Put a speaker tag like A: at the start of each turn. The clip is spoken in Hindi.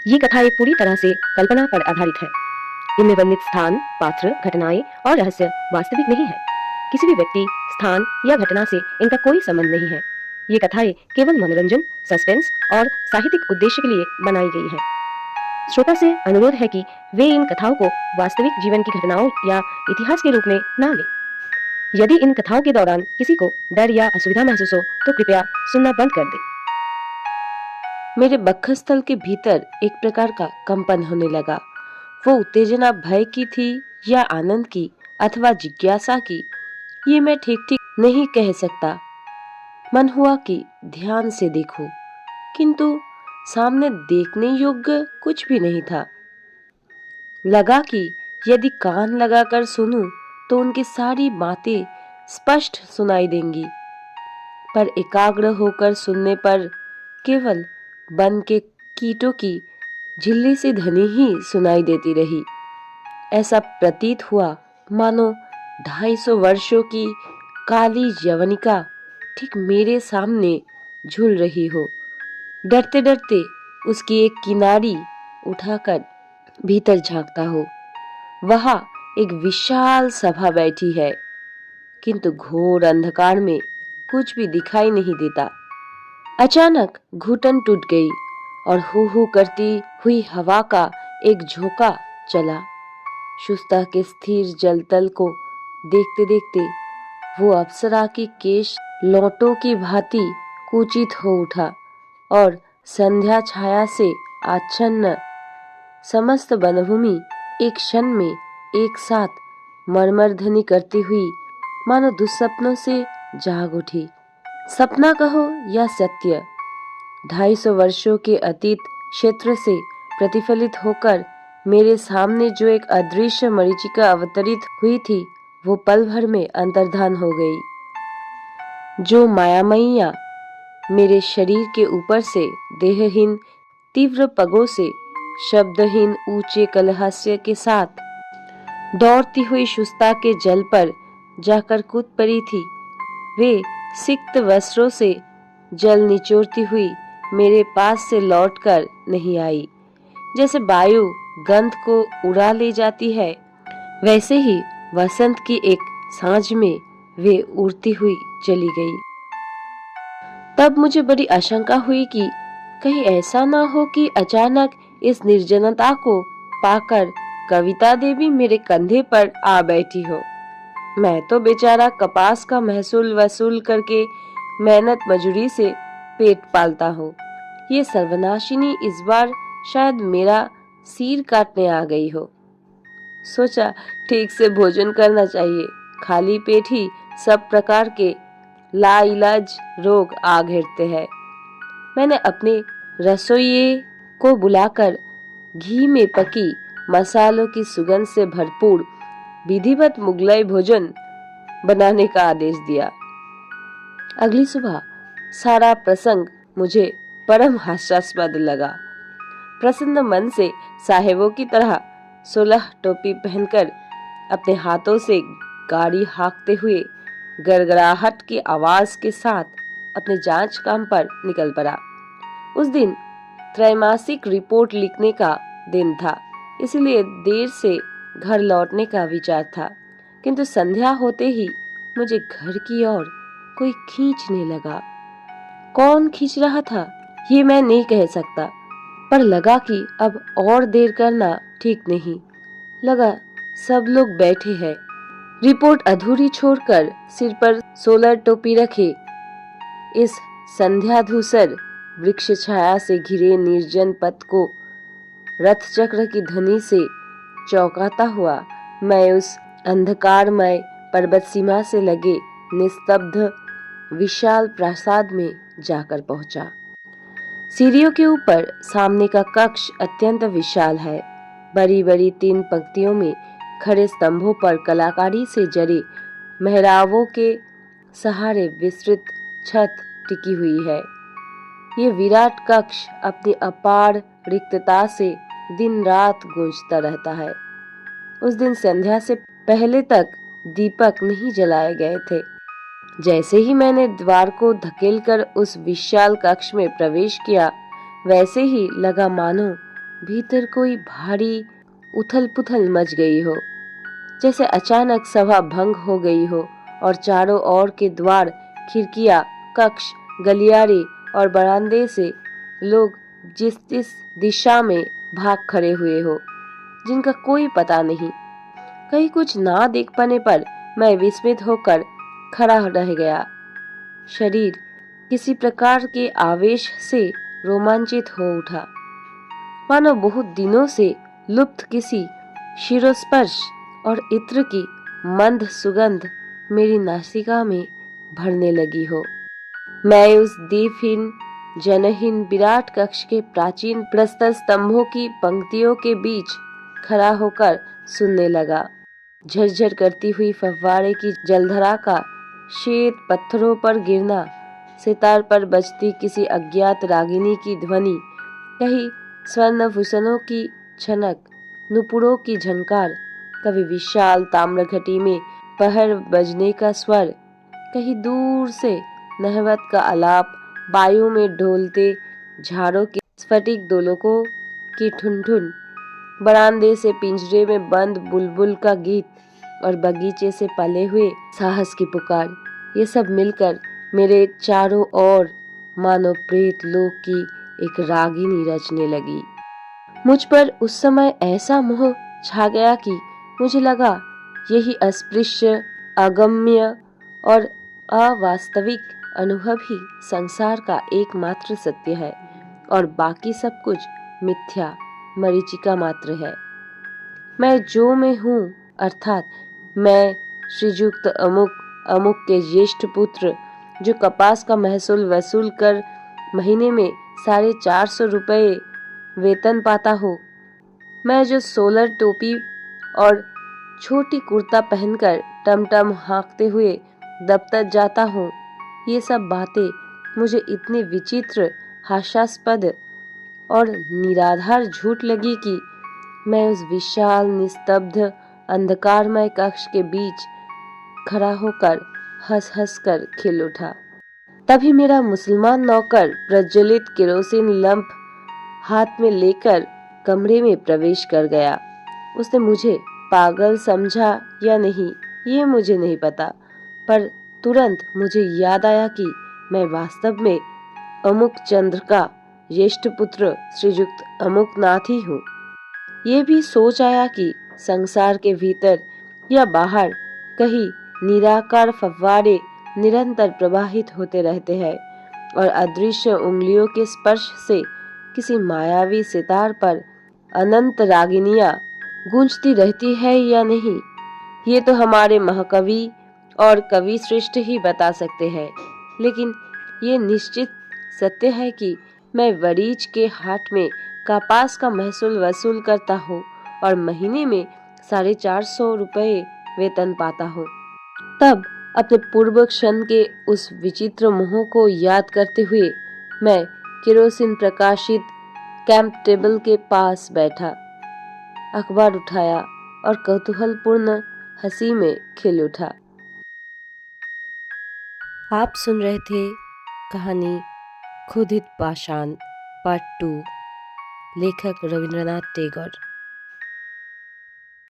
A: ये कथाएं पूरी तरह से कल्पना पर आधारित है। इनमें वर्णित स्थान, पात्र, घटनाएं और रहस्य वास्तविक नहीं है। किसी भी व्यक्ति, स्थान या घटना से इनका कोई संबंध नहीं है। ये कथाएं केवल मनोरंजन, सस्पेंस और साहित्यिक उद्देश्य के लिए बनाई गई हैं। श्रोता से अनुरोध है कि वे इन कथाओं को वास्तविक जीवन की घटनाओं या इतिहास के रूप में ना लें। यदि इन कथाओं के दौरान किसी को डर या असुविधा महसूस हो तो कृपया सुनना बंद कर दें।
B: मेरे वक्षस्थल के भीतर एक प्रकार का कंपन होने लगा। वो उत्तेजना भय की थी या आनंद की अथवा जिज्ञासा की, ये मैं ठीक ठीक नहीं कह सकता। मन हुआ कि ध्यान से देखूं, किंतु सामने देखने योग्य कुछ भी नहीं था। लगा कि यदि कान लगाकर सुनूं तो उनकी सारी बातें स्पष्ट सुनाई देंगी, पर एकाग्र होकर सुनने पर केवल वन के कीटों की झिल्ली सी ध्वनि ही सुनाई देती रही। ऐसा प्रतीत हुआ मानो 250 वर्षों की काली यवनिका ठीक मेरे सामने झूल रही हो। डरते डरते उसकी एक किनारी उठाकर भीतर झांकता हो। वहां एक विशाल सभा बैठी है, किंतु घोर अंधकार में कुछ भी दिखाई नहीं देता। अचानक घुटन टूट गई और हू हू करती हुई हवा का एक झोंका चला। शुष्ता के स्थिर जलतल को देखते देखते वो अप्सरा की केश लौटों की भांति कुचित हो उठा और संध्या छाया से आच्छन्न समस्त वनभूमि एक क्षण में एक साथ मरमरध्वनि करती हुई मानो दुस्सपनों से जाग उठी। सपना कहो या सत्य, 250 वर्षों के अतीत क्षेत्र से प्रतिफलित होकर मेरे सामने जो एक अदृश्य मरीचिका अवतरित हुई थी, वो पल भर में अंतर्धान हो गई। जो मायामैया मेरे शरीर के ऊपर से देहहीन तीव्र पगों से शब्दहीन ऊंचे कलहास्य के साथ दौड़ती हुई शुष्ता के जल पर जाकर कूद पड़ी थी, वे सिक्त वस्त्रों से जल निचोड़ती हुई मेरे पास से लौटकर नहीं आई। जैसे वायु गंध को उड़ा ले जाती है, वैसे ही वसंत की एक सांझ में वे उड़ती हुई चली गई। तब मुझे बड़ी आशंका हुई कि कहीं ऐसा ना हो कि अचानक इस निर्जनता को पाकर कविता देवी मेरे कंधे पर आ बैठी हो। मैं तो बेचारा कपास का महसूल वसूल करके मेहनत मजूरी से पेट पालता हूँ। ये सर्वनाशिनी इस बार शायद मेरा सिर काटने आ गई हो। सोचा ठीक से भोजन करना चाहिए, खाली पेट ही सब प्रकार के लाइलाज रोग आ घेरते हैं। मैंने अपने रसोइये को बुलाकर घी में पकी मसालों की सुगंध से भरपूर विधिवत मुगलई भोजन बनाने का आदेश दिया। अगली सुबह सारा प्रसंग मुझे परम हास्यास्पद लगा। प्रसन्न मन से साहेबों की तरह 16 टोपी पहनकर अपने हाथों से गाड़ी हाँकते हुए गड़गड़ाहट की आवाज के साथ अपने जांच काम पर निकल पड़ा। उस दिन त्रैमासिक रिपोर्ट लिखने का दिन था, इसलिए देर से घर लौटने का विचार था, किंतु संध्या होते ही मुझे घर की ओर कोई खींचने लगा। कौन खींच रहा था ये मैं नहीं कह सकता, पर लगा कि अब और देर करना ठीक नहीं। लगा सब लोग बैठे हैं, रिपोर्ट अधूरी छोड़कर सिर पर 16 टोपी रखे इस संध्याधूसर वृक्ष छाया से घिरे निर्जन पथ को रथ चक्र की ध्वनि से चौंकाता हुआ मैं उस अंधकारमय पर्वत सीमा से लगे निस्तब्ध विशाल प्रासाद में जाकर पहुंचा। सीढ़ियों के ऊपर सामने का कक्ष अत्यंत विशाल है। बड़ी बड़ी 3 पंक्तियों में खड़े स्तंभों पर कलाकारी से जड़े मेहराबों के सहारे विस्तृत छत टिकी हुई है। ये विराट कक्ष अपनी अपार रिक्तता से दिन रात गूंजता रहता है। उस दिन संध्या से पहले तक दीपक नहीं जलाए गए थे। जैसे ही मैंने द्वार को धकेलकर उस विशाल कक्ष में प्रवेश किया, वैसे ही लगा मानो भीतर कोई भारी उथल पुथल मच गई हो, जैसे अचानक सभा भंग हो गई हो और चारों ओर के द्वार, खिड़कियां, कक्ष, गलियारे और बरामदे से लोग जिस जिस दिशा में भाग खड़े हुए हो, जिनका कोई पता नहीं। कहीं कुछ ना देख पाने पर मैं विस्मित होकर खड़ा रह गया। शरीर किसी प्रकार के आवेश से रोमांचित हो उठा, मानो बहुत दिनों से लुप्त किसी शिरोस्पर्श और इत्र की मंद सुगंध मेरी नासिका में भरने लगी हो। मैं उस दीपहीन जनहीन विराट कक्ष के प्राचीन प्रस्तर स्तंभों की पंक्तियों के बीच खड़ा होकर सुनने लगा। झरझर करती हुई फव्वारे की जलधरा का श्वेत पत्थरों पर गिरना, सितार पर बजती किसी अज्ञात रागिनी की ध्वनि, कहीं स्वर्णभूषणों की छनक, नुपुरों की झंकार, कभी विशाल ताम्र घटी में पहर बजने का स्वर, कहीं दूर से नहवत का आलाप, वायु में ढोलते झाड़ों के स्फटिक दोलकों की ठुनठुन, बरामदे से पिंजरे में बंद बुलबुल का गीत और बगीचे से पले हुए साहस की पुकार, ये सब मिलकर मेरे चारों ओर मानो प्रेत लोक की एक रागिनी रचने लगी। मुझ पर उस समय ऐसा मोह छा गया कि मुझे लगा यही अस्पृश्य, अगम्य और अवास्तविक अनुभव ही संसार का एकमात्र सत्य है और बाकी सब कुछ मिथ्या, मरीचिका मात्र है। मैं जो मैं हूँ, अर्थात मैं श्रीयुक्त अमुक अमुक के ज्येष्ठ पुत्र, जो कपास का महसूल वसूल कर महीने में 450 रुपये वेतन पाता हो, मैं जो सोलर टोपी और छोटी कुर्ता पहनकर टमटम हाँकते हुए दफ्तर जाता हूँ, ये सब बातें मुझे इतनी विचित्र, हास्यास्पद और निराधार झूठ लगी कि मैं उस विशाल निस्तब्ध अंधकारमय कक्ष के बीच खड़ा होकर हंस हंस कर खिल उठा। तभी मेरा मुसलमान नौकर प्रज्वलित केरोसिन लंप हाथ में लेकर कमरे में प्रवेश कर गया। उसने मुझे पागल समझा या नहीं, ये मुझे नहीं पता, पर तुरंत मुझे याद आया कि मैं वास्तव में अमुक चंद्र का ज्येष्ठ पुत्र श्रीयुक्त अमुकनाथ ही हूँ। ये भी सोच आया कि संसार के भीतर या बाहर कहीं निराकार फव्वारे निरंतर प्रवाहित होते रहते हैं और अदृश्य उंगलियों के स्पर्श से किसी मायावी सितार पर अनंत रागिनियां गूंजती रहती है या नहीं, ये तो हमारे महाकवि और कवि श्रेष्ठ ही बता सकते हैं। लेकिन ये निश्चित सत्य है कि मैं वरीच के हाट में कपास का महसूल वसूल करता हूँ और महीने में 450 रुपये वेतन पाता हूँ। तब अपने पूर्व क्षण के उस विचित्र मोह को याद करते हुए मैं केरोसिन प्रकाशित कैंप टेबल के पास बैठा, अखबार उठाया और कौतूहलपूर्ण हंसी में खिल उठा।
A: आप सुन रहे थे कहानी खुदित पाषाण पार्ट 2, लेखक रविंद्रनाथ टैगोर।